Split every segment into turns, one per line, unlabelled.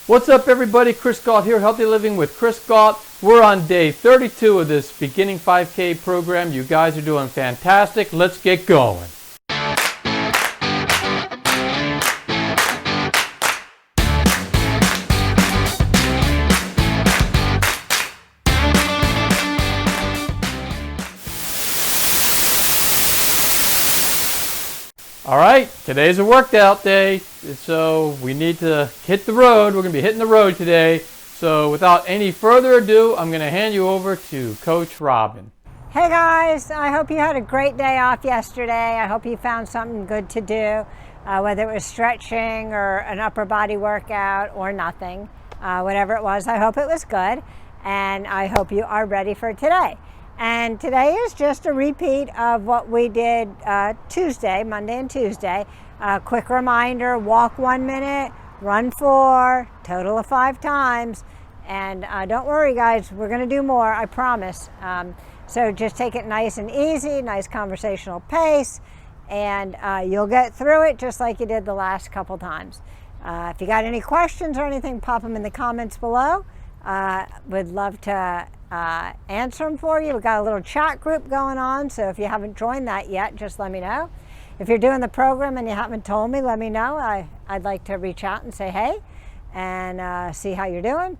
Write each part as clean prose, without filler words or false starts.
What's up everybody, Chris Gault here, Healthy Living with Chris Gault. We're on day 32 of this beginning 5K program. You guys are doing fantastic. Let's get going. Alright, today's a workout day, so we need to hit the road. We're going to be hitting the road today. So without any further ado, I'm going to hand you over to Coach Robin.
Hey guys, I hope you had a great day off yesterday. I hope you found something good to do, whether it was stretching or an upper body workout or nothing. Whatever it was, I hope it was good, and I hope you are ready for today. And today is just a repeat of what we did Monday and Tuesday. Quick reminder, walk 1 minute, run 4, total of 5 times. And don't worry guys, we're gonna do more, I promise. So just take it nice and easy, nice conversational pace, and you'll get through it just like you did the last couple times. If you got any questions or anything, pop them in the comments below. Would love to answer them for you. We've got a little chat group going on, so if you haven't joined that yet, just let me know. If you're doing the program and you haven't told me, let me know. I'd like to reach out and say hey and see how you're doing.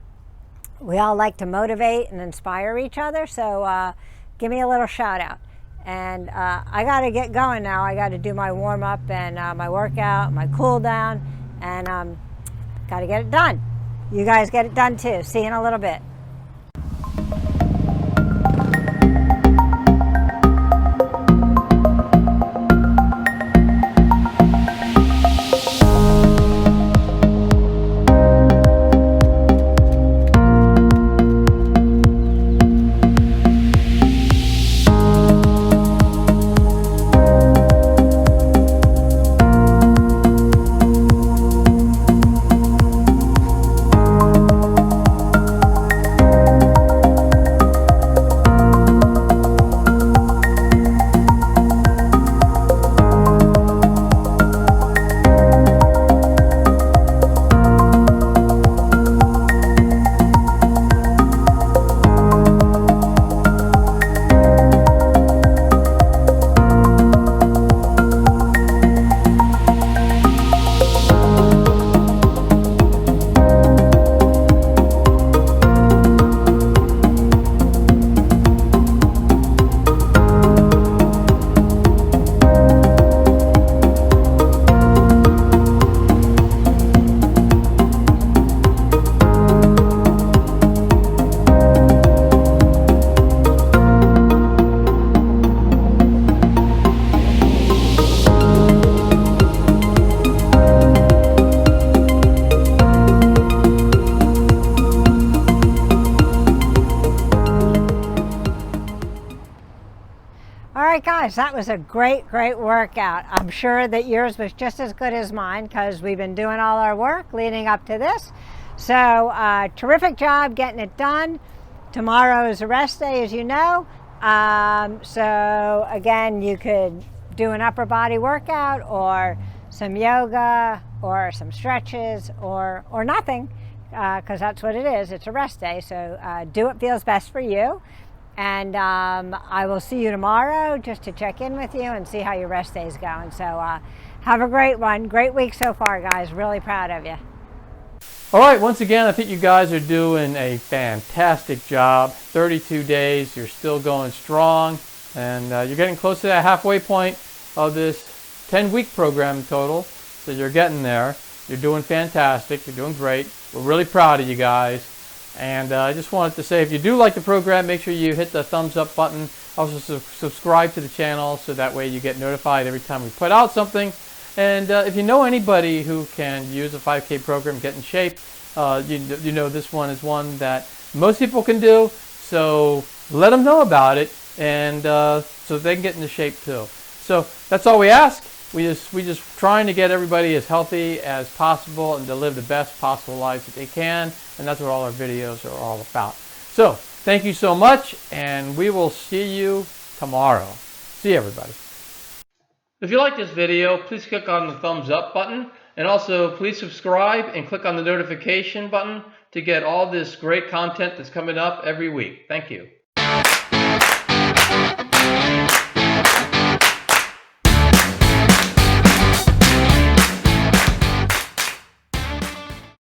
We all like to motivate and inspire each other, so give me a little shout out. And I got to get going now. I got to do my warm up and my workout, my cool down, and got to get it done. You guys get it done too. See you in a little bit. Alright guys, that was a great workout. I'm sure that yours was just as good as mine because we've been doing all our work leading up to this. So terrific job getting it done. Tomorrow is a rest day, as you know. So again, you could do an upper body workout or some yoga or some stretches or nothing because that's what it is. It's a rest day. So do what feels best for you. And I will see you tomorrow just to check in with you and see how your rest day is going. So have a great one. Great week so far, guys. Really proud of you.
All right, once again, I think you guys are doing a fantastic job. 32 days, you're still going strong, and you're getting close to that halfway point of this 10-week program total. So you're getting there. You're doing fantastic. You're doing great. We're really proud of you guys. And I just wanted to say, if you do like the program, make sure you hit the thumbs up button. Also subscribe to the channel so that way you get notified every time we put out something. And if you know anybody who can use a 5K program, get in shape, you know this one is one that most people can do. So let them know about it, and so they can get into shape too. So that's all we ask. We just trying to get everybody as healthy as possible and to live the best possible lives that they can, and that's what all our videos are all about. So thank you so much, and we will see you tomorrow. See you, everybody. If you like this video, please click on the thumbs up button. And also, please subscribe and click on the notification button to get all this great content that's coming up every week. Thank you.